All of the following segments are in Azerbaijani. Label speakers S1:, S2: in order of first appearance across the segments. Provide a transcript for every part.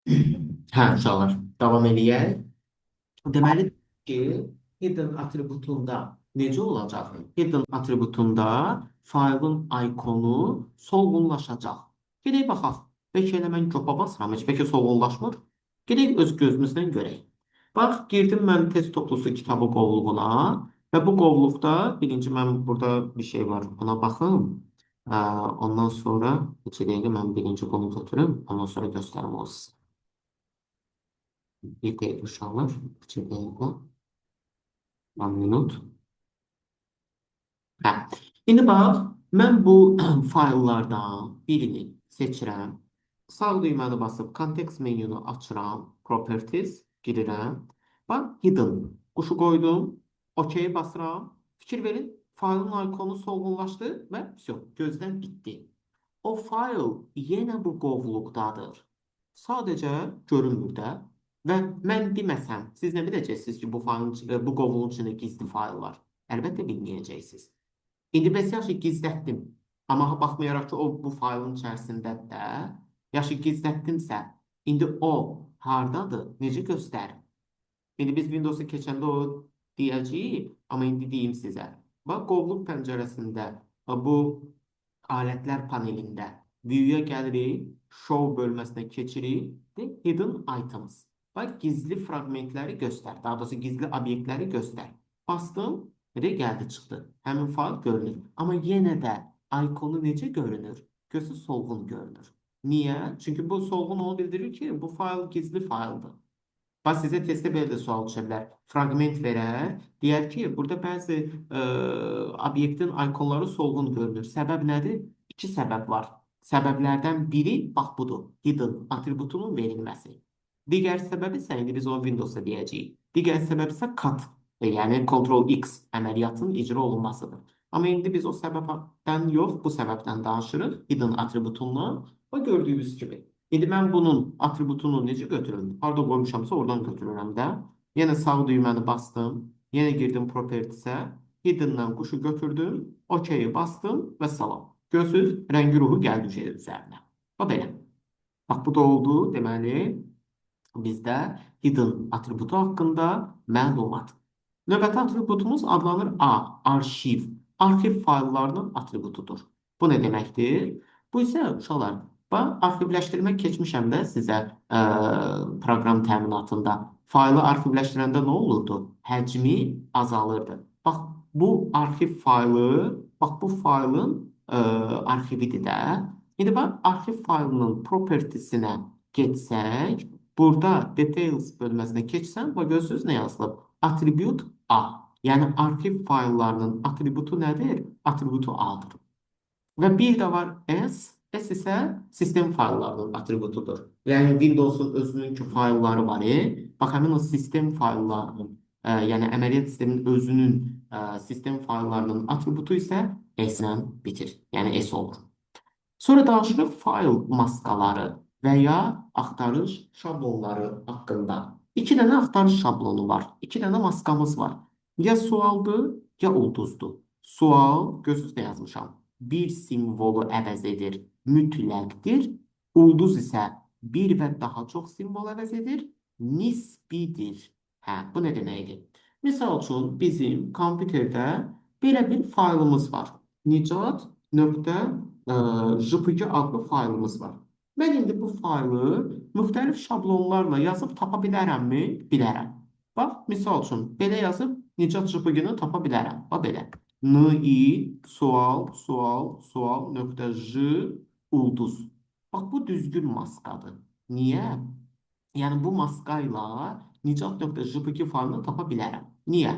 S1: Hə, uşaqlar, davam eləyək. Deməli ki, hidden atributunda necə olacaq? Hidden atributunda faylın ikonu solğunlaşacaq. Gedək baxaq. Bəlkə elə mən copa basıram, heç bəlkə solğunlaşmır. Gedək öz gözümüzdən görək. Bax, girdim mən test toplusu kitabı qovluğuna və bu qovluqda birinci mən burada bir şey var. Ona baxım. Ondan sonra neçə dəqiqə mən birinci bunu götürüm. Ondan sonra göstərim o sizə. Bir dəqiqə uşaqlar. İki dəqiqə. 10 minut. Hə. İndi bax, mən bu fayllardan birini seçirəm. Sağ düyməni basıb kontekst menunu açıram. Properties girirəm. Bax, hidden. Quşu qoydum. OK basıram. Fikir verin, faylın ikonu solğunlaşdı və все, gözdən itdi. O fayl yenə bu qovluqdadır. Sadəcə görünmür də. Və mən deməsəm, siz nə biləcəksiniz ki, bu qovluğun içində gizli fayl var? Əlbəttə bilməyəcəksiniz. İndi bəs yaxşı gizlətdim. Amma baxmayaraq ki, o bu faylın içərisindədir də. Yaxşı gizlətdimsə, indi o hardadır? Necə göstərir? İndi biz Windows'a keçəndə o deyəcəyik, amma indi deyim sizə. Bax, qovluq pəncərəsində bu alətlər panelində View-ya gəlirik, Show bölməsinə keçirik və Hidden Items. Bax, gizli fraqmentləri göstər, daha doğrusu gizli obyektləri göstər. Bastım, və gəldi çıxdı. Həmin fayl görünür. Amma yenə də ikonu necə görünür? Gözü solğun görünür. Niyə? Çünki bu solğun onu bildirir ki, bu fayl gizli fayldır. Bax, sizə testdə belə də sual düşə bilər. Fraqment verər, deyər ki, burada bəzi obyektin ikonları solğun görünür. Səbəb nədir? İki səbəb var. Səbəblərdən biri, bax budur, hidden atributunun verilməsi. Digər səbəbi isə, indi biz onu Windows'a deyəcəyik. Digər səbəb isə cut, yəni Ctrl-X əməliyyatının icra olunmasıdır. Amma indi biz o səbəbdən yox, bu səbəbdən danışırıq, hidden atributundan və gördüyünüz kimi. İndi mən bunun atributunu necə götürürüm? Harada qoymuşamsa oradan götürürəm də. Yenə sağ düyməni bastım. Yenə girdim Properties'ə. Hidden'dan quşu götürdüm. OK-yi bastım və salam. Görsünüz, rəngi ruhu gəldi üzərinə. O belə. Bax, bu da oldu. Deməli, bizdə hidden atributu haqqında məlumat. Növbəti atributumuz adlanır A, arşiv. Arxiv fayllarının atributudur. Bu nə deməkdir? Bu isə uşaqlar, arxivləşdirmə keçmişəm də sizə proqram təminatında. Faylı arxivləşdirəndə nə olurdu? Həcmi azalırdı. Bax, bu arxiv faylı, bax bu faylın arxividir də. İndi bax, arxiv faylının propertisinə getsək, burada details bölməsinə keçsəm, və görürsünüz nə yazılıb? Attribute A. Yəni arxiv fayllarının atributu nədir? Atributu A-dır. Və bir də var S. S isə sistem fayllarının atributudur. Yəni Windows-un özünün faylları var. Bax, həmin o sistem fayllarının, yəni əməliyyat sisteminin özünün sistem fayllarının atributu isə S-lə bitir. Yəni S olur. Sonra danışırıq fayl maskaları və ya axtarış şablonları haqqında. İki dənə axtarış şablonu var. İki dənə maskamız var. Ya sualdır, ya ulduzdur. Sual, gözünüzdə yazmışam. Bir simvolu əvəz edir, mütləqdir. Ulduz isə bir və daha çox simvol əvəz edir, nisbidir. Hə, bu nə deməkdir? Misal üçün, bizim kompüterdə belə bir faylımız var. Nicat.jpg adlı faylımız var. Mən indi bu faylı müxtəlif şablonlarla yazıb tapa bilərəmmi? Bilərəm. Bax, misal üçün, belə yazıb Nicat.jpg-ni tapa bilərəm. Bax, belə. Ni sual, sual, sual, nöqtə j, ulduz. Bax, bu düzgün maskadır. Niyə? Yəni, bu maskayla Nicat.jpg faylını tapa bilərəm. Niyə?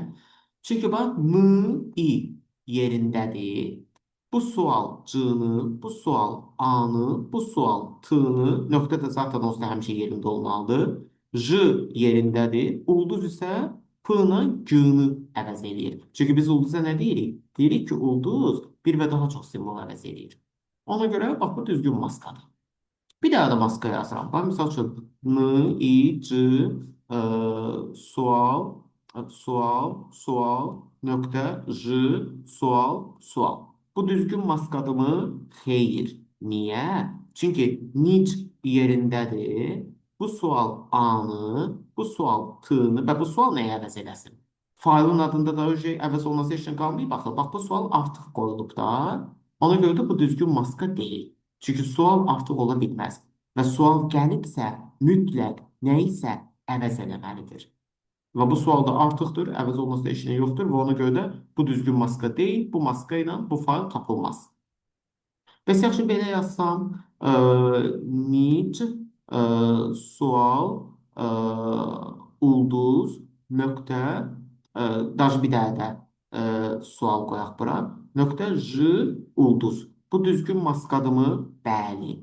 S1: Çünki bax, ni yerindədir. Bu sual C-ni, bu sual A-nı, bu sual T-ni, nöqtə də zaten olsa həmişə yerində olmalıdır. J yerindədir. Ulduz isə P-ni, G-ni əvəz edir. Çünki biz ulduza nə deyirik? Deyirik ki, ulduz bir və daha çox simvol əvəz edir. Ona görə bax, bu düzgün maskadır. Bir daha da maska yazıram. Bax, misal üçün, N, I, C, sual, sual, sual, nöqtə, J, sual, sual. Bu düzgün maskadımı? Xeyr. Niyə? Çünki nic yerindədir. bu sual A-nı, bu sual T-nı və bu sual nəyə əvəz eləsin? Faylın adında da o şey əvəz olması heç nə qalmayıb axı. Bax, bu sual artıq qoyulub da. Ona görə də bu düzgün maska deyil. Çünki sual artıq ola bilməz. Və sual gəlibsə, mütləq nə isə əvəz eləməlidir. Və bu sualda artıqdır, əvəz olması heç nə yoxdur və ona görə də bu düzgün maska deyil. Bu maska ilə bu fayl tapılmaz. Bəs yaxşı belə yazsam, need sual ulduz nöqtə daş bir dənə də sual qoyaq bura. Nöqtə j ulduz. Bu düzgün maskadımı? Bəli.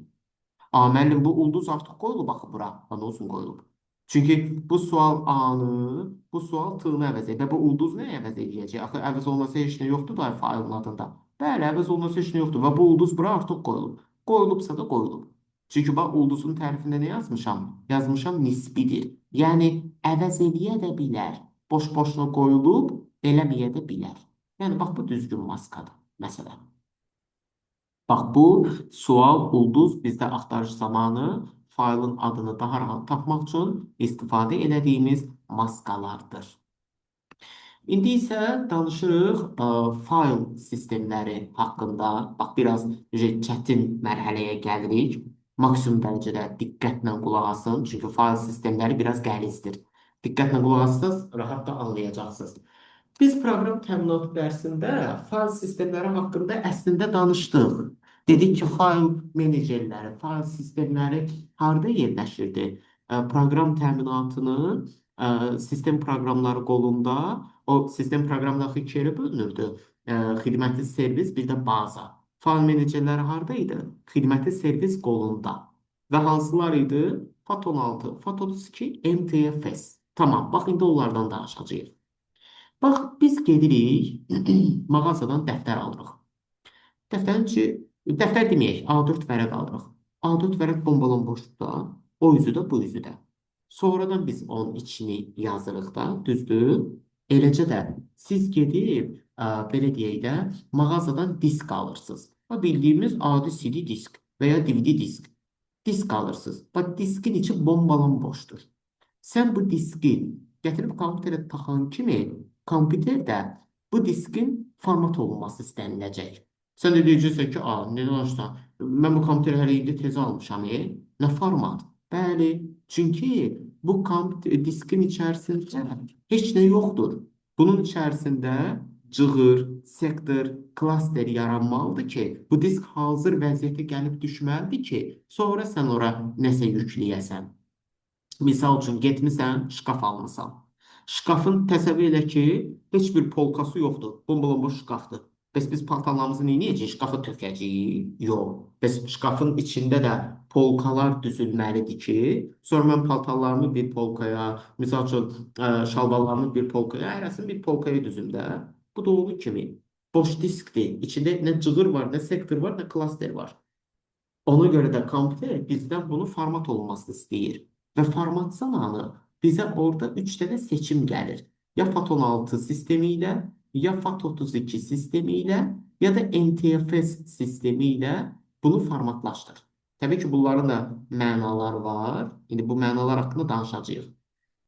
S1: Müəllim, bu ulduz artıq qoyulub axı bura. Ha, nə olsun qoyulub? Çünki bu sual A-nı, bu sual T-nı əvəz edir. Və bu ulduz nəyə əvəz edəcək? Axı əvəz olunması heç nə yoxdur da faylın adında. Bəli, əvəz olunması heç nə yoxdur. Və bu ulduz bura artıq qoyulub. Qoyulubsa da qoyulub. Çünki bax, ulduzun tərifində nə yazmışam? Yazmışam nisbidir. Yəni, əvəz eləyə də bilər. Boş-boşuna qoyulub, eləməyə də bilər. Yəni, bax, bu düzgün maskadır. Məsələn. Bax, bu sual ulduz bizdə axtarış zamanı faylın adını daha rahat tapmaq üçün istifadə elədiyimiz maskalardır. İndi isə danışırıq fayl sistemləri haqqında. Bax, biraz çətin mərhələyə gəlirik. Maksimum dərəcədə diqqətlə qulaq asın. Çünki fayl sistemləri biraz qəlizdir. Diqqətlə qulaq assınız, rahat da anlayacaqsınız. Biz proqram təminatı dərsində fayl sistemləri haqqında əslində danışdıq. Dedik ki, fayl menecerləri, fayl sistemləri harda yerləşirdi? Proqram təminatının sistem proqramları qolunda, o sistem proqramları iki yerə bölünürdü. Xidməti servis, bir də baza. Fayl menecerləri harda idi? Xidməti servis qolunda. Və hansılar idi? FAT16, FAT32, NTFS. Tamam, bax, indi onlardan danışacağıq. Bax, biz gedirik, mağazadan dəftər alırıq. Dəftərin içi, dəftər deməyək, A4 vərəq alırıq. A4 vərəq bombalonboşdur da, o üzü də, bu üzü də. Sonradan biz onun içini yazırıq da, düzdür? Eləcə də siz gedib, belə deyək də, mağazadan disk alırsınız. Bildiyimiz adi CD disk və ya DVD disk. Disk alırsınız. Bax, diskin içi bombalonboşdur. Sən bu diski gətirib kompüterə taxan kimi kompüterdə bu diskin format olunması istəniləcək. Sən də deyəcəksən ki, nə danışsan, mən bu kompüteri hələ indi tez almışam, nə format? Bəli, çünki bu diskin içərisində heç nə yoxdur. Bunun içərisində cığır, sektor, klaster yaranmalıdır ki, bu disk hazır vəziyyətə gəlib düşməlidir ki, sonra sən ora nəsə yükləyəsən. Misal üçün, getmisən, şkaf almısan. Şkafın təsəvvür elə ki, heç bir polkası yoxdur. Bombalomboş şkafdır. Bəs biz paltarlarımızı neynəyəcəyik? Şkafa tökəcəyik? Yox. Bəs şkafın içində də polkalar düzülməlidir ki, sonra mən paltarlarımı bir polkaya, misal üçün, şalvarlarımı bir polkaya, hərəsini bir polkaya düzüm də. Bu da olduğu kimi. Boş diskdir. İçində nə cığır var, nə sektor var, nə klaster var. Ona görə də kompüter bizdən bunu format olunmasını istəyir. Və format zamanı bizə orada 3 dənə seçim gəlir. Ya FAT16 sistemi ilə, ya FAT32 sistemi ilə, ya da NTFS sistemi ilə bunu formatlaşdır. Təbii ki, bunların da mənaları var. İndi bu mənalar haqqında danışacağıq.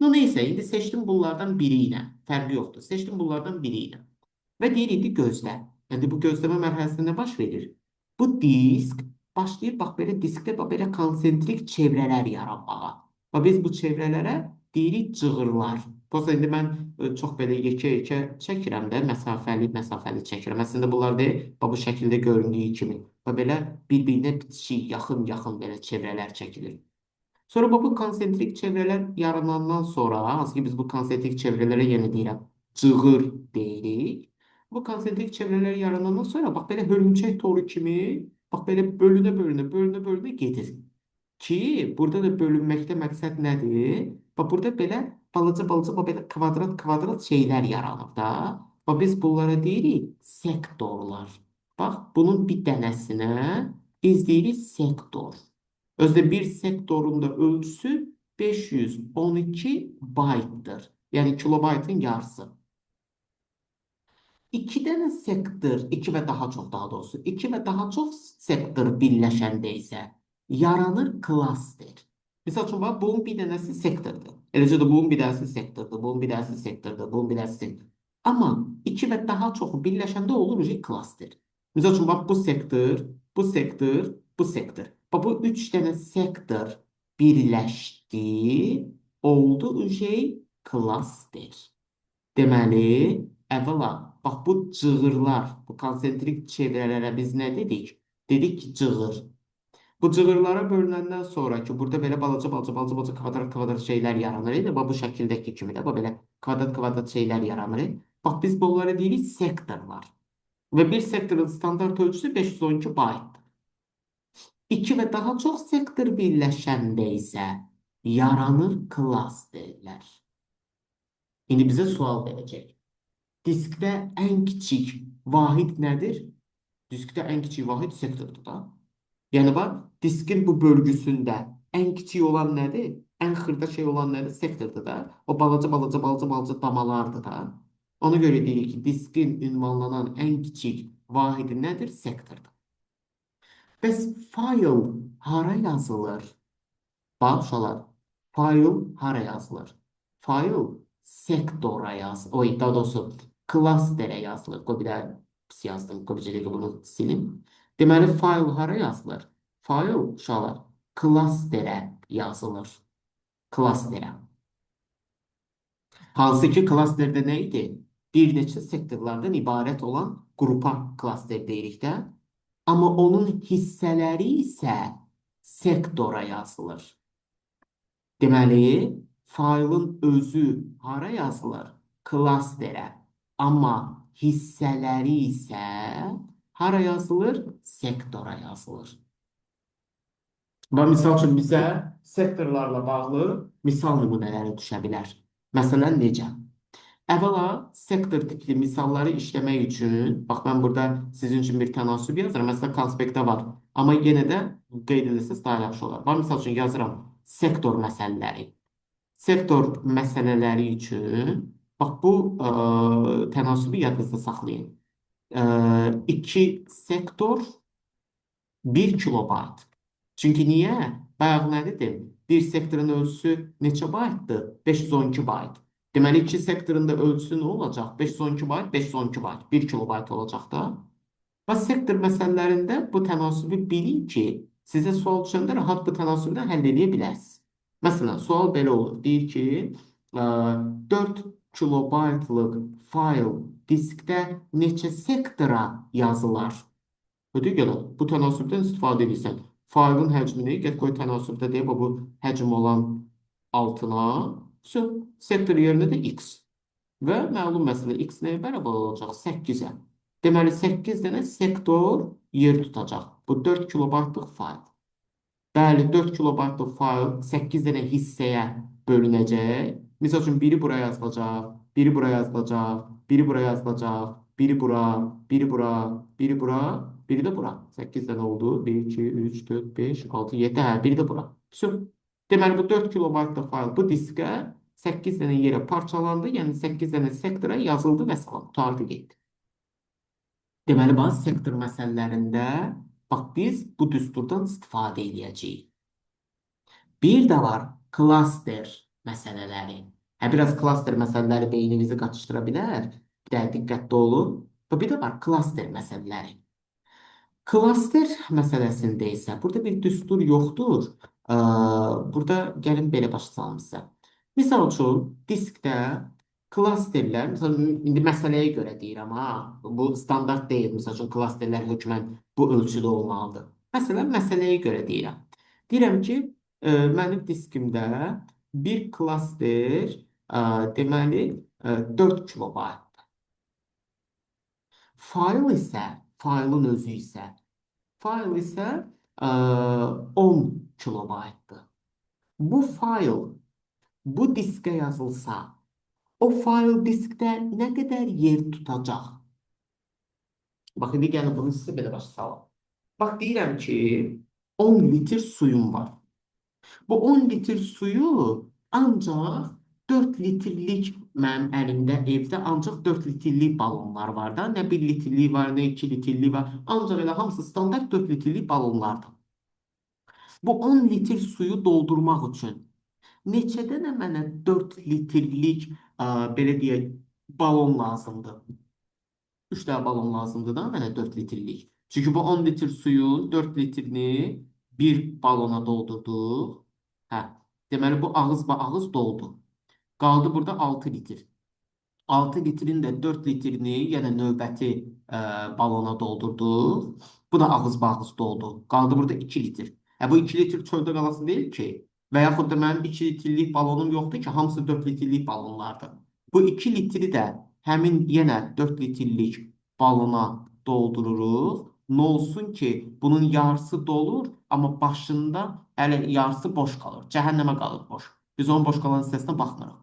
S1: Neysə, indi seçdim bunlardan biri ilə. Fərqi yoxdur. Seçdim bunlardan biri ilə. Və deyir, indi gözlə. İndi bu gözləmə mərhələsində nə baş verir? Bu disk başlayır, bax, belə diskdə belə konsentrik çevrələr yaranmağa. Və biz bu çevrələrə deyirik cığırlar. Prosta indi mən çox belə yekə-yekə çəkirəm də, məsafəli çəkirəm. Əslində bunlar deyil, bu şəkildə göründüyü kimi. Və belə bir-birinə bitişik, yaxın-yaxın belə çevrələr çəkilir. Sonra bu konsentrik çevrələr yaranandan sonra, hansı ki biz bu konsentrik çevrələrə yenə deyirəm, cığır deyirik. Bu konsentrik çevrələr yaranandan sonra, bax, belə hörümçək toru kimi, bax, belə bölünə gedir. Ki, burada da bölünməkdə məqsəd nədir? Bax, burada belə balaca, belə kvadrat şeylər yaranır da. Bax, biz bunlara deyirik sektorlar. Bax, bunun bir dənəsinə biz deyirik sektor. Özdə bir sektorun da ölçüsü 512 baytdır. Yəni kilobaytın yarısı. İki dənə sektor, iki və daha çox daha doğrusu, iki və daha çox sektor birləşəndə isə yaranır klaster. Misal üçün, bax, bunun bir dənəsi sektordur. Eləcə də bunun bir dənəsi sektordur, bunun bir dənəsi sektordur, bunun bir dənəsi sektor. Amma iki və daha çoxu birləşəndə olur klaster. Misal üçün, bax, bu sektor, bu sektor, bu sektor. Bax, bu üç dənə sektor birləşdi, oldu klaster. Deməli, əvvəla, bax, bu cığırlar, bu konsentrik çevrələrə biz nə dedik? Dedik ki, cığır. Bu cığırlara bölünəndən sonra ki, burada belə balaca balaca balaca balaca kvadrat kvadrat şeylər yaranır. Bax, bu şəkildəki kimi də bax, belə kvadrat kvadrat şeylər yaranır. Bax, biz bunlara deyirik sektorlar. Və bir sektorun standart ölçüsü 512 baytdır. İki və daha çox sektor birləşəndə isə yaranır klasterlər. İndi bizə sual verəcək. Diskdə ən kiçik vahid nədir? Diskdə ən kiçik vahid sektordur da. Yəni bax, diskin bu bölgüsündə ən kiçik olan nədir? Ən xırda şey olan nədir? Sektordur da. O balaca balaca balaca balaca damalardır da. Ona görə deyirik ki, diskin ünvanlanan ən kiçik vahidi nədir? Sektordur. Bəs fayl hara yazılır? Bax, uşaqlar, fayl hara yazılır? Fayl sektora yazılır. Oy, daha doğrusu klasterə yazılır. Qoy bir də pis yazdım. Qoy bir dəqiqə bunu silim. Deməli, fayl hara yazılır? Fayl, uşaqlar, klasterə yazılır. Klasterə. Hansı ki, klasterdə nə idi? Bir neçə sektorlardan ibarət olan qrupa klaster deyirik də. Amma onun hissələri isə sektora yazılır. Deməli, faylın özü hara yazılır? Klasterə. Amma hissələri isə hara yazılır? Sektora yazılır. Və misal üçün bizə sektorlarla bağlı misal nümunələri düşə bilər. Məsələn, necə? Əvvəla, sektor tipli misalları işləmək üçün, bax, mən burada sizin üçün bir tənasüb yazıram. Məsələn, konspektdə var. Amma yenə də qeyd edilsəz daha yaxşı olar. Bax, misal üçün yazıram sektor məsələləri. Sektor məsələləri üçün, bax, bu tənasübü yadınızda saxlayın. 2 sektor 1 kilobayt. Çünki niyə? Bayaq nə dedim? Bir sektorun ölçüsü neçə baytdır? 512 bayt. Deməli, 2 sektorun da ölçüsü nə olacaq? 512 bayt, 512 bayt. 1 kilobayt olacaq da. Və sektor məsələlərində bu tənasübü bilin ki, sizə sual düşəndə rahat bu tənasübdən həll edə bilərsiniz. Məsələn, sual belə olur. Deyir ki, 4 kilobaytlıq fayl diskdə neçə sektora yazılar? Ödü gəlir. Bu tənasübdən istifadə edirsən. Faylın həcmini get qoy tənasübdə deyə bu həcm olan altına. Sektor yerinə də x. Və məlum məsələ x nəyə bərabər olacaq? 8-ə. Deməli, 8 dənə sektor yer tutacaq. Bu 4 kilobaytlıq fayl. Bəli, 4 kilobaytlıq fayl 8 dənə hissəyə bölünəcək. Misal üçün, biri buraya yazılacaq, biri buraya yazılacaq, biri buraya yazılacaq, biri bura, biri bura, biri bura, biri də bura. 8 dənə oldu. 1, 2, 3, 4, 5, 6, 7, hə, biri də bura. Deməli, bu 4 kilobaytlıq fayl bu diskə 8 dənə yerə parçalandı, yəni 8 dənə sektora yazıldı və salam, qutardı getdi. Deməli, bazı sektor məsələlərində bax, biz bu düsturdan istifadə edəcəyik. Bir də var klaster məsələləri. Biraz klaster məsələləri beyninizi qaçışdıra bilər. Bir də diqqətli olun. Bir də var klaster məsələləri. Klaster məsələsində isə burada bir düstur yoxdur. Burada gəlin belə başa salım sizə. Misal üçün, diskdə klasterlər, indi məsələyə görə deyirəm, bu standart deyil. Misal üçün, klasterlər hökmən bu ölçüdə olmalıdır. Məsələn, məsələyə görə deyirəm. Deyirəm ki, mənim diskimdə bir klaster, deməli, 4 kilobayt. Faylın özü isə, fayl isə 10 kilobaytdır. Bu fayl bu diskə yazılsa, o fayl diskdə nə qədər yer tutacaq? Bax, indi gəlin bunu sizə belə başa salım. Bax, deyirəm ki, 10 litr suyum var. Bu 10 litr suyu ancaq 4 litrlik mənim əlimdə evdə ancaq 4 litrlik balonlar var da. Nə 1 litrlik var, nə 2 litrlik var. Ancaq elə hamısı standart 4 litrlik balonlardır. Bu 10 litr suyu doldurmaq üçün neçə dənə mənə 4 litrlik belə deyək balon lazımdır? 3 dənə balon lazımdır da mənə 4 litrlik. Çünki bu 10 litr suyun 4 litrini bir balona doldurduq. Hə, deməli bu ağız doldu. Qaldı burada 6 litr. 6 litrin də 4 litrini yenə növbəti balona doldurduq. Bu da ağız doldu. Qaldı burada 2 litr. Bu 2 litr çöldə qalasın deyil ki. Və yaxud da mənim 2 litrlik balonum yoxdur ki, hamısı 4 litrlik balonlardır. Bu 2 litri də həmin yenə 4 litrlik balona doldururuq. Nə olsun ki, bunun yarısı dolur, amma başında hələ yarısı boş qalır. Cəhənnəmə qalır boş. Biz onun boş qalan hissəsinə baxmırıq.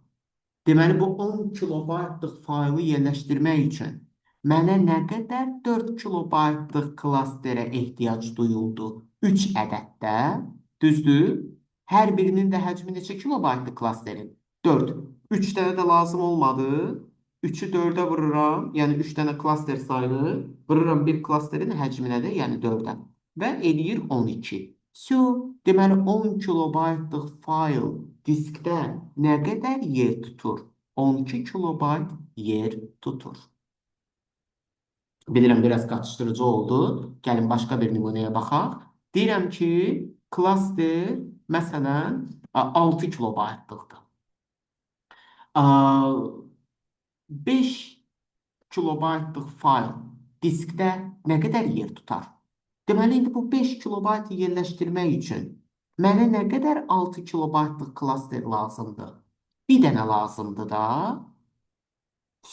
S1: Deməli, bu 10 kilobaytlıq faylı yerləşdirmək üçün mənə nə qədər 4 kilobaytlıq klasterə ehtiyac duyuldu? 3 ədəddə, düzdür? Hər birinin də həcmi neçə kilobaytlı klasterin? 4. 3 dənə də lazım olmadı. 3-ü 4-ə vururam, yəni 3 dənə klaster sayılır. Vururam bir klasterin həcminə də, yəni 4-ə. Və eləyir 12. Deməli 10 kilobaytlıq fayl diskdə nə qədər yer tutur? 12 kilobayt yer tutur. Bilirəm, biraz qaçışdırıcı oldu. Gəlin başqa bir nümunəyə baxaq. Deyirəm ki, klaster məsələn 6 kilobaytlıqdır. 5 kilobaytlıq fayl diskdə nə qədər yer tutar? Deməli, indi bu 5 kilobaytı yerləşdirmək üçün mənə nə qədər 6 kilobaytlıq klaster lazımdır? Bir dənə lazımdır da.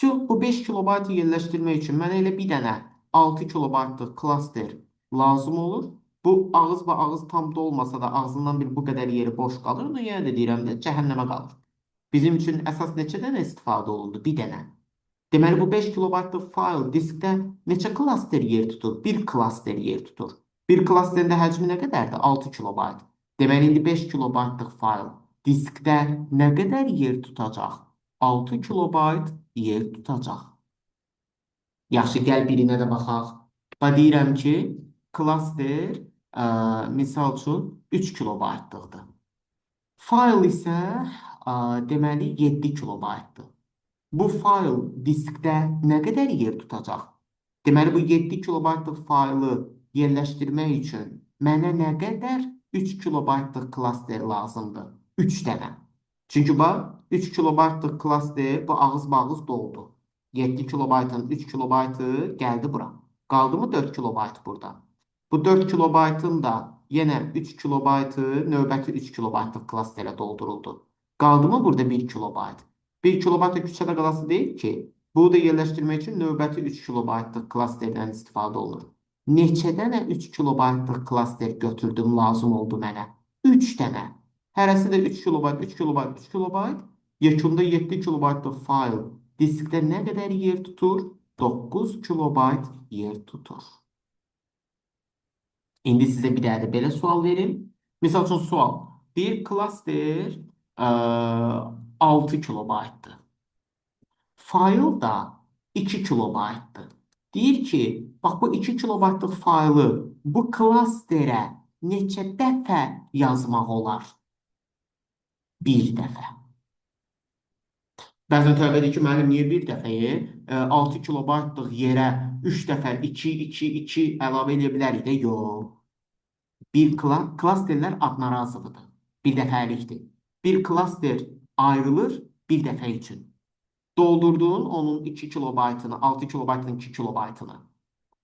S1: Bu 5 kilobaytı yerləşdirmək üçün mənə elə bir dənə 6 kilobaytlıq klaster lazım olur. Bu ağız tam dolmasa da ağzından bir bu qədər yeri boş qalır. Onu yenə də deyirəm də cəhənnəmə qalır. Bizim üçün əsas neçə dənə istifadə olundu? Bir dənə. Deməli, bu 5 kilobaytlıq fayl diskdə neçə klaster yer tutur? Bir klaster yer tutur. Bir klasterin də həcmi nə qədərdir? 6 kilobayt. Deməli, indi 5 kilobaytlıq fayl diskdə nə qədər yer tutacaq? 6 kilobayt yer tutacaq. Yaxşı, gəl birinə də baxaq. Deyirəm ki, klaster misal üçün 3 kilobaytlıqdır. Fayl isə deməli 7 kilobaytdır. Bu fayl diskdə nə qədər yer tutacaq? Deməli, bu 7 kilobaytlıq faylı yerləşdirmək üçün mənə nə qədər 3 kilobaytlıq klaster lazımdır? 3 dənə. Çünki bax, 3 kilobaytlıq klaster bu ağız doldu. 7 kilobaytın 3 kilobaytı gəldi bura. Qaldı mı 4 kilobayt burada? Bu 4 kilobaytın da yenə 3 kilobaytı növbəti 3 kilobaytlıq klasterə dolduruldu. Qaldı mı burada 1 kilobayt? 1 kilobayt da küçədə qalası deyil ki, bunu da yerləşdirmək üçün növbəti 3 kilobaytlıq klasterdən istifadə olunur. Neçə dənə 3 kilobaytlıq klaster götürdüm, lazım oldu mənə? 3 dənə. Hərəsi də 3 kilobayt, 3 kilobayt, 3 kilobayt. Yekunda 7 kilobaytlıq fayl diskdə nə qədər yer tutur? 9 kilobayt yer tutur. İndi sizə bir dənə də belə sual verim. Misal üçün sual. Bir klaster 6 kilobaytdır. Fayl da 2 kilobaytdır. Deyir ki, bax bu 2 kilobaytlıq faylı bu klasterə neçə dəfə yazmaq olar? Bir dəfə. Bəzən tələb edir ki, müəllim, niyə bir dəfəyə 6 kilobaytlıq yerə 3 dəfə 2, 2, 2 əlavə edə bilərik də? Yox. Bir klasterlər adına razıdır. Bir dəfəlikdir. Bir klaster ayrılır bir dəfə üçün. Doldurduğun onun 2 kilobaytını, 6 kilobaytın 2 kilobaytını.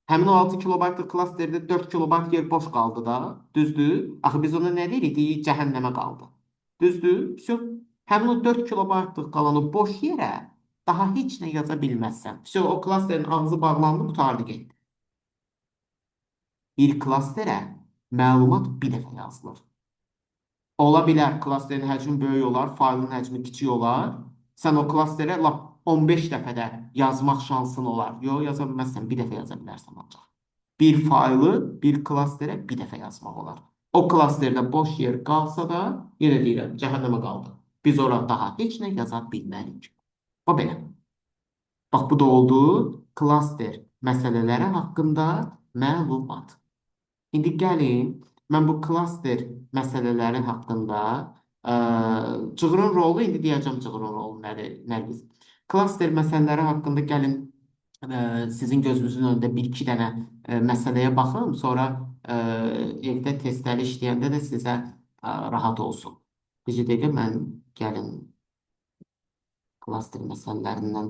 S1: Həmin o 6 kilobaytlıq klasterdə 4 kilobayt yer boş qaldı da, düzdür? Axı biz ona nə deyirik? Deyik, cəhənnəmə qaldı. Düzdür? Həmin o 4 kilobaytlıq qalan o boş yerə daha heç nə yaza bilməzsən. O klasterin ağzı bağlandı, qutardı getdi. Bir klasterə məlumat bir dəfə yazılır. Ola bilər, klasterin həcmi böyük olar, faylın həcmi kiçik olar. Sən o klasterə 15 dəfədə yazmaq şansın olar. Yox, yaza bilməzsən, bir dəfə yaza bilərsən ancaq. Bir faylı bir klasterə bir dəfə yazmaq olar. O klasterdə boş yer qalsa da, yenə deyirəm, cəhənnəmə qaldı. Biz ora daha heç nə yaza bilmərik. O belə. Bax, bu da oldu klaster məsələləri haqqında məlumat. İndi gəlin, Mən bu klaster məsələləri haqqında cığırın rolu, indi deyəcəm cığırın rolu nədir, Nərgiz. Klaster məsələləri haqqında gəlin sizin gözünüzün önündə bir-iki dənə məsələyə baxım, sonra evdə testləri işləyəndə də sizə rahat olsun. Necə dedim, mən gəlin klaster məsələlərindən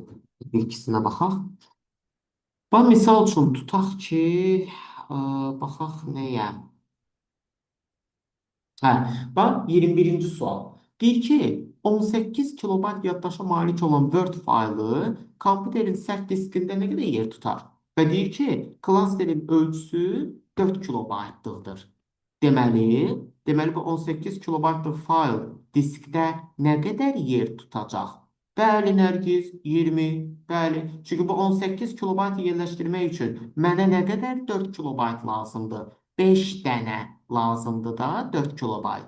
S1: bir-ikisinə baxaq. Bax, misal üçün tutaq ki, baxaq nəyə? Hə, bax 21-ci sual. Deyir ki, 18 kilobayt yaddaşa malik olan Word faylı kompüterin sərt diskində nə qədər yer tutar? Və deyir ki, klasterin ölçüsü 4 kilobaytlıqdır. Deməli bu 18 kilobaytlıq fayl diskdə nə qədər yer tutacaq? Bəli, Nərgiz, 20. Bəli. Çünki bu 18 kilobaytı yerləşdirmək üçün mənə nə qədər 4 kilobayt lazımdır? 5 dənə lazımdır da 4 kilobayt.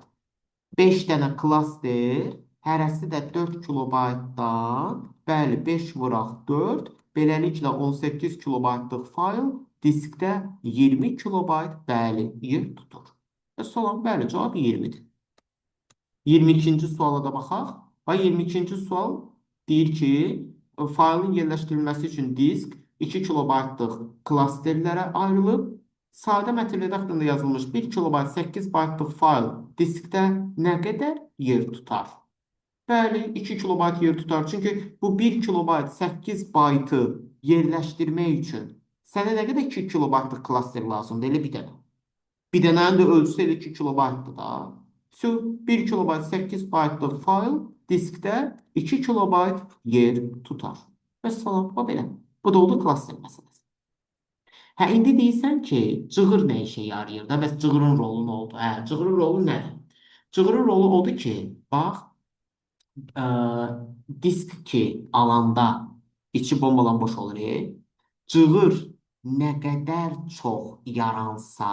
S1: 5 dənə klaster, hərəsi də 4 kilobaytdan, bəli 5 vuraq 4, beləliklə 18 kilobaytlıq fayl diskdə 20 kilobayt, bəli, yer tutur. Sonra bəli, cavab 20-dir. 22-ci suala da baxaq. Və 22-ci sual deyir ki, faylın yerləşdirilməsi üçün disk 2 kilobaytlıq klasterlərə ayrılıb. Sadə mətn redaktorunda yazılmış 1 kilobayt 8 baytlıq fayl diskdə nə qədər yer tutar? Bəli, 2 kilobayt yer tutar. Çünki bu 1 kilobayt 8 baytı yerləşdirmək üçün sənə nə qədər 2 kilobaytlıq klaster lazımdır? Elə bir dənə. Bir dənənin də ölçüsü elə 2 kilobaytdır da. 1 kilobayt 8 baytlıq fayl diskdə 2 kilobayt yer tutar. Və salam, bu belə. Bu da oldu klaster məsələsi. Hə, indi deyirsən ki, cığır nə işə yarayır da? Bəs cığırın rolu nə oldu? Hə, cığırın rolu nədir? Cığırın rolu odur ki, bax, ə, disk ki alanda içi bombalan boş olur. Cığır nə qədər çox yaransa,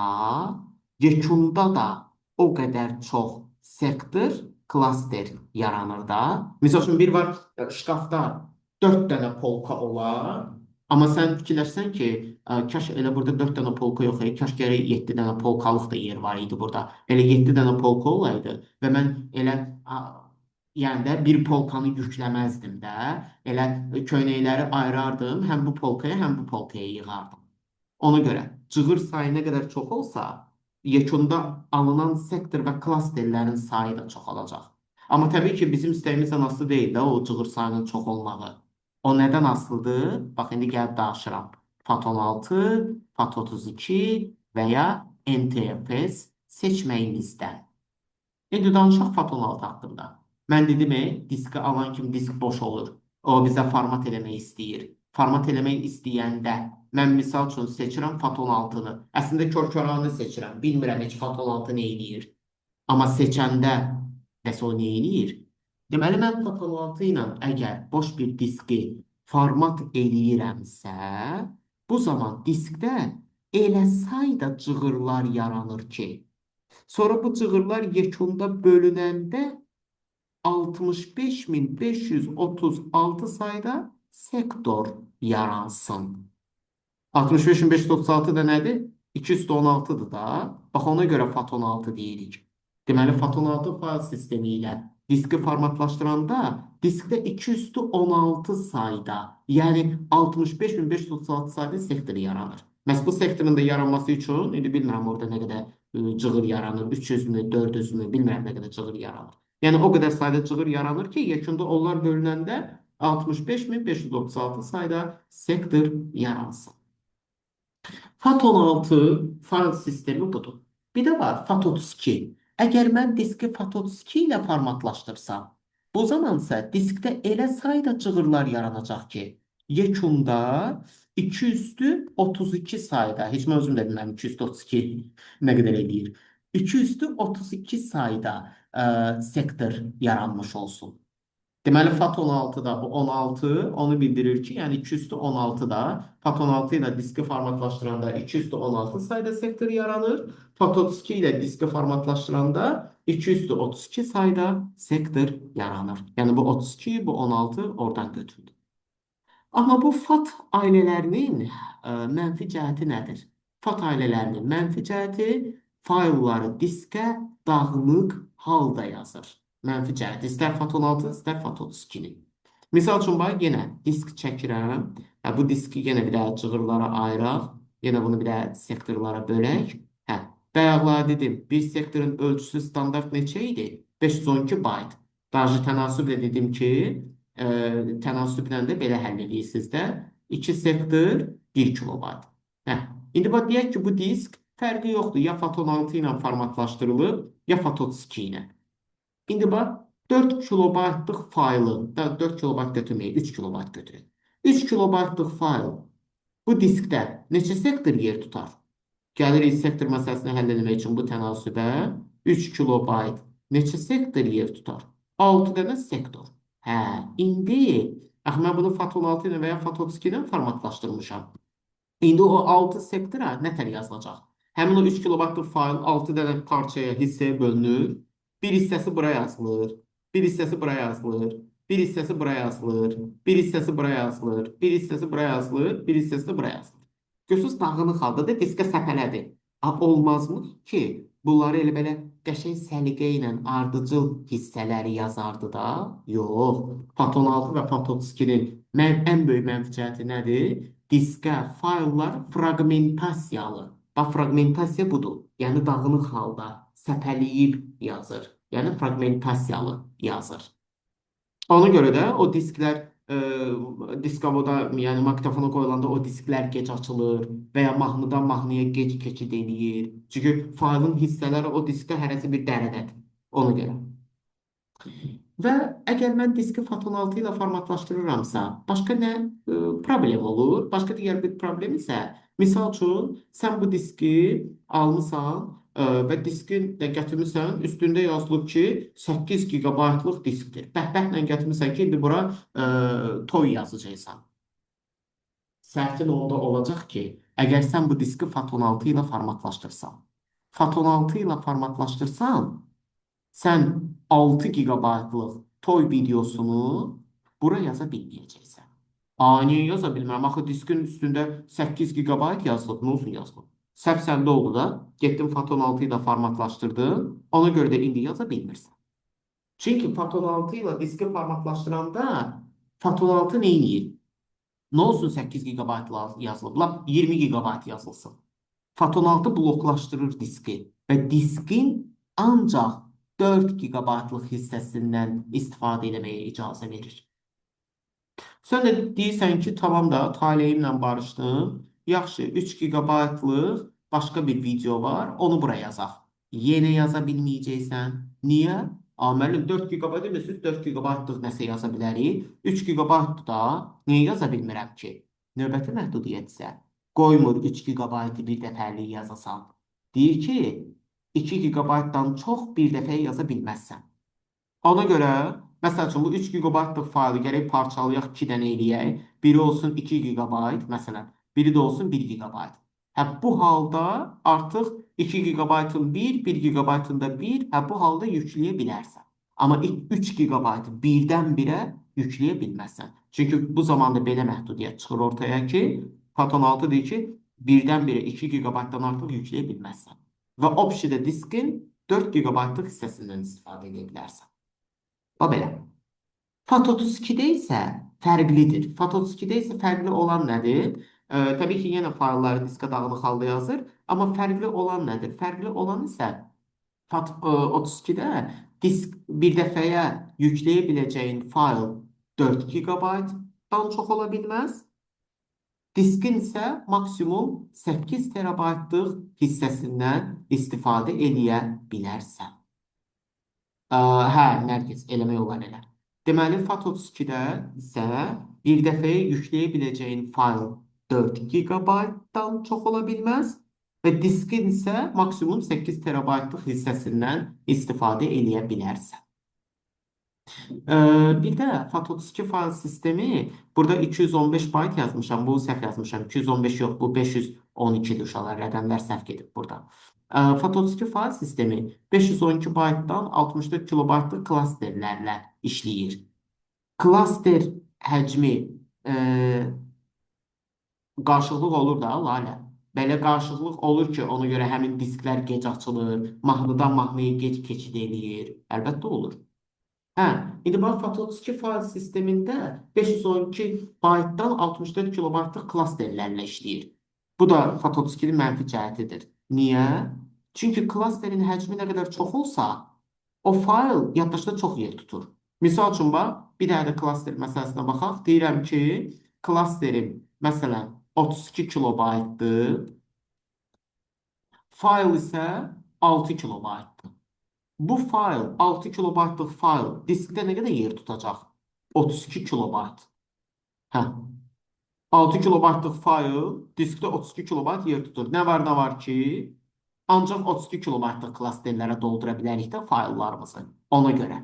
S1: yekunda da o qədər çox sektor, klaster yaranır da. Misal üçün bir var şkafda 4 dənə polka olar. Amma sən fikirləşsən ki, kaş elə burada 4 dənə polka yox idi, kaş gərək 7 dənə polkalıq da yer var idi burada. Elə 7 dənə polka olaydı və mən elə yəni də bir polkanı yükləməzdim də. Elə köynəkləri ayırardım, həm bu polkaya, həm bu polkaya yığardım. Ona görə cığır sayı nə qədər çox olsa, yekunda alınan sektor və klasterlərin sayı da çoxalacaq. Amma təbii ki, bizim istəyimizdən asılı deyil də o cığır sayının çox olmağı. O nədən asılıdır? Bax, indi gəlib danışıram. FAT16, FAT32 və ya NTFS seçməyinizdən. İndi danışaq FAT16 haqqında. Mən dedim, diski alan kimi disk boş olur. O bizə format eləmək istəyir. Format eləmək istəyəndə mən misal üçün seçirəm FAT16-nı. Əslində kör-köranı seçirəm. Bilmirəm heç FAT16 nə eləyir. Amma seçəndə nəsə o nə eləyir? Deməli, mən FAT16 ilə əgər boş bir diski format eləyirəmsə, bu zaman diskdə elə sayda cığırlar yaranır ki, sonra bu cığırlar yekunda bölünəndə 65.536 sayda sektor yaransın. 65.536 da nədir? 216-dır da. Bax, ona görə FAT16 deyirik. Deməli, FAT16 fayl sistemi ilə diski formatlaşdıranda diskdə 216 sayda, yəni 65.536 sayda sektor yaranır. Məhz bu sektorun da yaranması üçün, indi bilmirəm orada nə qədər cığır yaranır, 300-mü, 400-mü, bilmirəm nə qədər cığır yaranır. Yəni o qədər sayda cığır yaranır ki, yekunda onlar bölünəndə 65.536 sayda sektor yaransın. FAT16 fayl sistemi budur. Bir də var FAT32. Əgər mən diski FAT32 ilə formatlaşdırsam, bu zaman isə diskdə elə sayda cığırlar yaranacaq ki, yekunda 232 sayda, heç mən özüm də bilməm 232 nə qədər eləyir. 232 sayda sektor yaranmış olsun. Deməli, FAT16-da bu 16 onu bildirir ki, yəni 216-da FAT16 ilə diski formatlaşdıranda 216 sayda sektor yaranır. FAT32 ilə diski formatlaşdıranda 232 sayda sektor yaranır. Yəni bu 32, bu 16 oradan götürülür. Amma bu FAT ailələrinin mənfi cəhəti nədir? FAT ailələrinin mənfi cəhəti faylları diskə dağınıq halda yazır. Mənfi cəhət. İstər FAT16, istər FAT32-ni. Misal üçün, bax, yenə disk çəkirəm. Hə, bu diski yenə bir də cığırlara ayıraq. Yenə bunu bir də sektorlara bölək. Hə, bayaqlar dedim, bir sektorun ölçüsü standart neçə idi? 512 bayt. Darjı tənasüblə dedim ki, tənasüblə də belə həll edirsiniz də. 2 sektor 1 kilobayt. Hə, indi bax, deyək ki, bu disk fərqi yoxdur. Ya FAT16 ilə formatlaşdırılıb, ya FAT32 ilə. İndi bax, 4 kilobaytlıq faylı, 4 kilobayt götürməyin, 3 kilobayt götürün. 3 kilobaytlıq fayl bu diskdə neçə sektor yer tutar? Gəlirik sektor məsələsini həll etmək üçün bu tənasübə 3 kilobayt neçə sektor yer tutar? 6 dənə sektor. Hə, indi axı mən bunu FAT16 ilə və ya FAT32 ilə formatlaşdırmışam. İndi o 6 sektora nətər yazılacaq? Həmin o 3 kilobaytlıq fayl 6 dənə parçaya, hissəyə bölünür. Bir hissəsi bura yazılır, bir hissəsi bura yazılır, bir hissəsi bura yazılır, bir hissəsi bura yazılır, bir hissəsi bura yazılır, bir hissəsi də bura yazılır. Görürsünüz, dağınıq halda da diskə səpələdir. Olmazmı ki, bunları elə belə qəşəng səliqə ilə ardıcıl hissələri yazardı da? Yox. FAT16 və FAT32-nin ən böyük mənfi cəhəti nədir? Diskə fayllar fraqmentasiyalı. Bax, fraqmentasiya budur. Yəni dağınıq halda səpələyib yazır. Yəni fraqmentasiyalı yazır. Ona görə də o disklər diskavoda, yəni magnitofona qoyulanda o disklər gec açılır və ya mahnıdan mahnıya gec keçid eləyir. Çünki faylın hissələri o diskdə hərəsi bir dərədədir. Ona görə. Və əgər mən diski FAT16 ilə formatlaşdırıramsa, başqa nə problem olur? Başqa digər bir problem isə, misal üçün, sən bu diski almısan və diskin də gətirmirsən, üstündə yazılıb ki, 8 gigabaytlıq diskdir. Bəhbəhlə gətirmirsən ki, indi bura toy yazacaqsan. Səhvin onda olacaq ki, əgər sən bu diski FAT16 ilə formatlaşdırsan, FAT16 ilə formatlaşdırsan, sən 6 gigabaytlıq toy videosunu bura yaza bilməyəcəksən. Niyə yaza bilmirəm? Axı diskin üstündə 8 gigabayt yazılıb, nə olsun yazılıb? Səhv səndə oldu da, getdim FAT16 ilə formatlaşdırdım, ona görə də indi yaza bilmirsən. Çünki FAT16 ilə diski formatlaşdıranda FAT16 nə edir? Nə olsun 8 gigabayt yazılıb? Lap 20 gigabayt yazılsın. FAT16 bloklaşdırır diski və diskin ancaq 4 gigabaytlıq hissəsindən istifadə etməyə icazə verir. Sən də deyirsən ki, tamam da taleyimlə barışdım. Yaxşı, 3 gigabaytlıq başqa bir video var, onu bura yazaq. Yenə yaza bilməyəcəksən. Niyə? Müəllim, 4 gigabayt demişsiniz, 4 gigabaytlıq nəsə yaza bilərik. 3 gigabayt da niyə yaza bilmirəm ki? Növbəti məhdudiyyət isə qoymur 3 gigabaytı bir dəfəlik yazasan. Deyir ki, 2 gigabaytdan çox bir dəfə yaza bilməzsən. Ona görə, məsəl üçün, bu 3 gigabaytlıq faylı gərək parçalayaq 2 dənə eləyək. Biri olsun 2 gigabayt, məsələn, biri də olsun 1 gigabayt. Hə, bu halda artıq 2 gigabaytın 1 gigabaytın da 1, hə, bu halda yükləyə bilərsən. Amma 3 gigabaytı birdən-birə yükləyə bilməzsən. Çünki bu zamanda belə məhdudiyyət çıxır ortaya ki, FAT16 deyir ki, birdən-birə 2 gigabaytdan artıq yükləyə bilməzsən. Və opsidə diskin 4 gigabaytlıq hissəsindən istifadə edə bilərsən. O belə. FAT32-də isə fərqlidir. FAT32-də isə fərqli olan nədir? Təbii ki, yenə faylları diskə dağınıq halda yazır, amma fərqli olan nədir? Fərqli olan isə FAT32-də disk bir dəfəyə yükləyə biləcəyin fayl 4 gigabaytdan çox ola bilməz. Diskin isə maksimum 8 terabaytlıq hissəsindən istifadə edə bilərsən. Hə, Nərgiz, eləmək olar elə. Deməli, FAT32-də isə bir dəfəyə yükləyə biləcəyin fayl 4 gigabaytdan çox ola bilməz və diskin isə maksimum 8 terabaytlıq hissəsindən istifadə edə bilərsən. Bir də FAT32 fayl sistemi, burada 215 bayt yazmışam, bu səhv yazmışam, 215 yox, bu 512-dir uşaqlar, rəqəmlər səhv gedib burada. FAT32 fayl sistemi 512 baytdan 64 kilobaytlıq klasterlərlə işləyir. Klaster həcmi qarşılıq olur da, Lalə. Belə qarşıtlıq olur ki, ona görə həmin disklər gec açılır, mahnıdan mahnıya gec keçid eləyir. Əlbəttə olur. Hə, indi bax FAT32 fayl sistemində 512 baytdan 64 kilobaytlıq klasterlərlə işləyir. Bu da FAT32-nin mənfi cəhətidir. Niyə? Çünki klasterin həcmi nə qədər çox olsa, o fayl yaddaşda çox yer tutur. Misal üçün, bax, bir dənə də klaster məsələsinə baxaq. Deyirəm ki, klasterim, məsələn, 32 kilobaytdır, fayl isə 6 kilobaytdır. Bu fayl, 6 kilobaytlıq fayl diskdə nə qədər yer tutacaq? 32 kilobayt. Hə, 6 kilobaytlıq fayl diskdə 32 kilobayt yer tutur. Nə var, nə var ki, ancaq 32 kilobaytlıq klasterlərə doldura bilərik də fayllarımızı. Ona görə.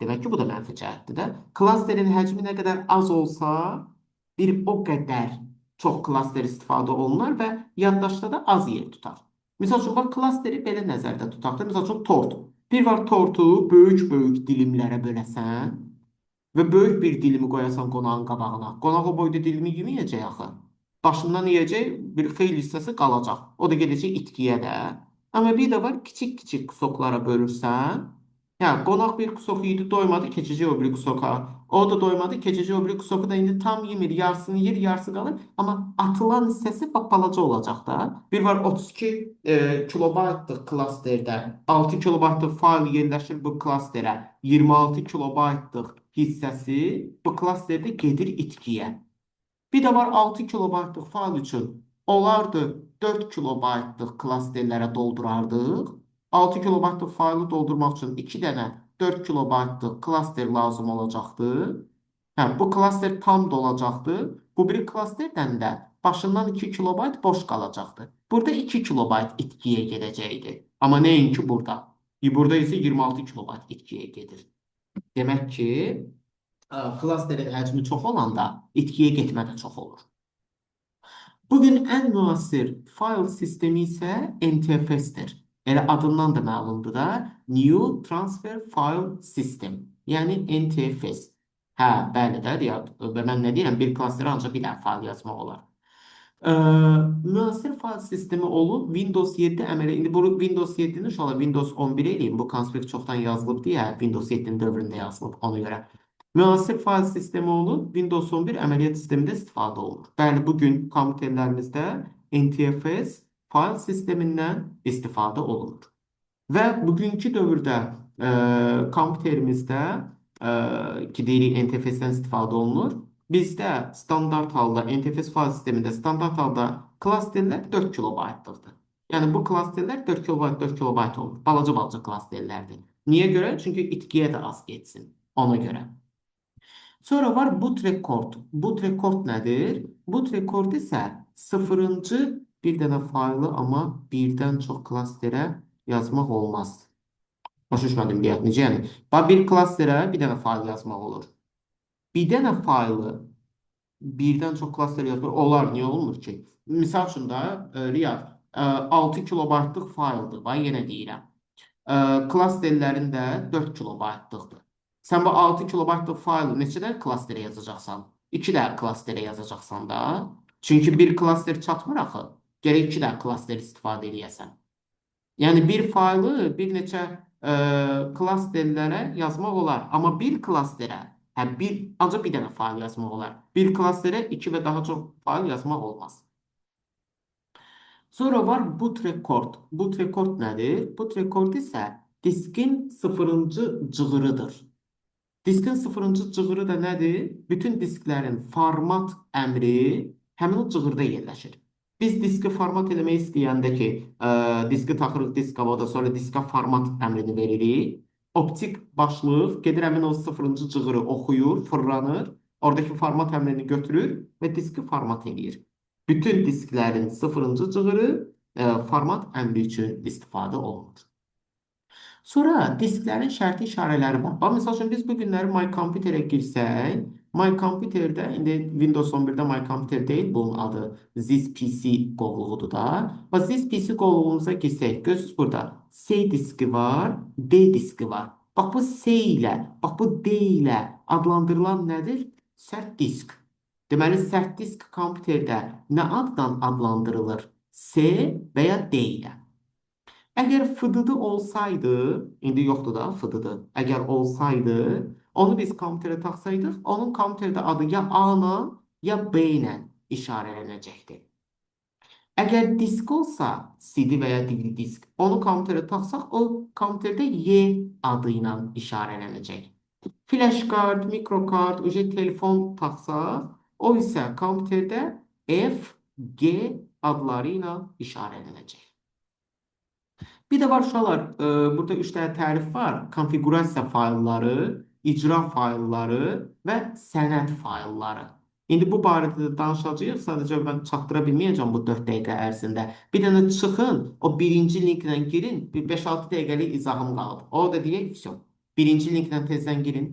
S1: Demək ki, bu da mənfi cəhətdir də. Klasterin həcmi nə qədər az olsa, bir o qədər çox klaster istifadə olunur və yaddaşda da az yer tutar. Misal üçün, bax, klasteri belə nəzərdə tutaq da. Misal üçün, tort. Bir var tortu böyük-böyük dilimlərə böləsən və böyük bir dilimi qoyasan qonağın qabağına. Qonaq o boyda dilimi yeməyəcək axı. Başından yeyəcək, bir xeyli hissəsi qalacaq. O da gedəcək itkiyə də. Amma bir də var, kiçik-kiçik kusoklara bölürsən, yəni qonaq bir kusok yedi, doymadı, keçəcək o biri kusoka. O da doymadı, keçəcək o biri kusoku da indi tam yemir, yarısını yer, yarısı qalır. Amma atılan hissəsi balaca olacaq da. Bir var 32 kilobaytlıq klasterdə 6 kilobaytlıq fayl yerləşir bu klasterə. 26 kilobaytlıq hissəsi bu klasterdə gedir itkiyə. Bir də var 6 kilobaytlıq fayl üçün olardı 4 kilobaytlıq klasterlərə doldurardıq. 6 kilobaytlıq faylı doldurmaq üçün 2 dənə 4 kilobaytlıq klaster lazım olacaqdı. Hə, bu klaster tam dolacaqdı. Bu bir klasterdən də başından 2 kilobayt boş qalacaqdı. Burada 2 kilobayt itkiyə gedəcəkdi. Amma nəinki burada. Burada isə 26 kilobayt itkiyə gedir. Demək ki, klasterin həcmi çox olanda itkiyə getmə də çox olur. Bugün ən müasir fayl sistemi isə NTFS-dir. Elə adından da məlumdur da, New Transfer File System, yəni NTFS. Hə, bəli də, mən nə deyirəm, bir klasterə ancaq bir dənə fayl yazmaq olar. Müasir fayl sistemi olub Windows 7 əməli. İndi bu Windows 7-ni inşallah Windows 11 eləyim. Bu konspekt çoxdan yazılıb deyə Windows 7-nin dövründə yazılıb ona görə. Müasir fayl sistemi olub Windows 11 əməliyyat sistemində istifadə olunur. Bəli, bugün kompüterlərimizdə NTFS fayl sistemindən istifadə olunur. Və bugünkü dövrdə kompüterimizdə ki deyirik NTFS-dən istifadə olunur. Bizdə standart halda NTFS fayl sistemində standart halda klasterlər 4 kilobaytlıqdır. Yəni bu klasterlər 4 kilobayt, 4 kilobayt olur. Balaca klasterlərdir. Niyə görə? Çünki itkiyə də az getsin. Ona görə. Sonra var boot record. Boot record nədir? Boot record isə sıfırıncı bir dənə faylı amma birdən çox klasterə yazmaq olmaz. Başa düşmədim deyək. Necə yəni? Bir klasterə bir dənə fayl yazmaq olur. Bir dənə faylı birdən çox klaster yazmaq olar. Niyə olmur ki? Misal üçün da, Riyad, 6 kilobaytlıq fayldır. Yenə deyirəm. Klasterlərin də 4 kilobaytlıqdır. Sən bu 6 kilobaytlıq faylı neçədən klasterə yazacaqsan? 2 dənə klasterə yazacaqsan da. Çünki bir klaster çatmır axı. Gərək 2 dənə klaster istifadə edəsən. Yəni bir faylı bir neçə klasterlərə yazmaq olar. Amma bir klasterə, ancaq bir dənə fayl yazmaq olar. Bir klasterə 2 və daha çox fayl yazmaq olmaz. Sonra var boot record. Boot record nədir? Boot record isə diskin sıfırıncı cığırıdır. Diskin sıfırıncı cığırı da nədir? Bütün disklərin format əmri həmin o cığırda yerləşir. Biz diski format eləmək istəyəndə ki, diski taxırıq disk havada, sonra diska format əmrini veririk. Optik başlıq gedir həmin o sıfırıncı cığırı oxuyur, fırlanır. Oradakı format əmrini götürür və diski format edir. Bütün disklərin sıfırıncı cığırı format əmri üçün istifadə olunur. Sonra disklərin şərti işarələri var. Misal üçün, biz bu günləri My Computer-ə girsək, My Computer-də, indi Windows 11-də My Computer deyil, bunun adı This PC qovluğudur da. This PC qovluğumuza girsək, görürsünüz burada C diski var, D diski var. Bu C ilə, bu D ilə adlandırılan nədir? Sərt disk. Deməli, sərt disk kompüterdə nə addan adlandırılır? C və ya D ilə. Əgər FDD olsaydı, indi yoxdur da FDD. Əgər olsaydı, onu biz kompüterə taxsaydıq, onun kompüterdə adı ya A ilə, ya B ilə işarələnəcəkdir. Əgər disk olsa, CD və ya DVD disk, onu kompüterə taxsaq, o kompüterdə Y adı ilə işarələnəcək. Flash kart, mikrokart, telefon taxsaq, o isə kompüterdə F, G adları ilə işarələnəcək. Bir də var uşaqlar, burada 3 dənə tərif var. Konfigurasiya faylları, icra faylları və sənəd faylları. İndi bu barədə də danışacağıq. Sadəcə mən çatdıra bilməyəcəm bu 4 dəqiqə ərzində. Bir dənə çıxın, o birinci linklə girin. Bir 5-6 dəqiqəlik izahım qaldı. O da deyək, birinci linklə tezdən girin.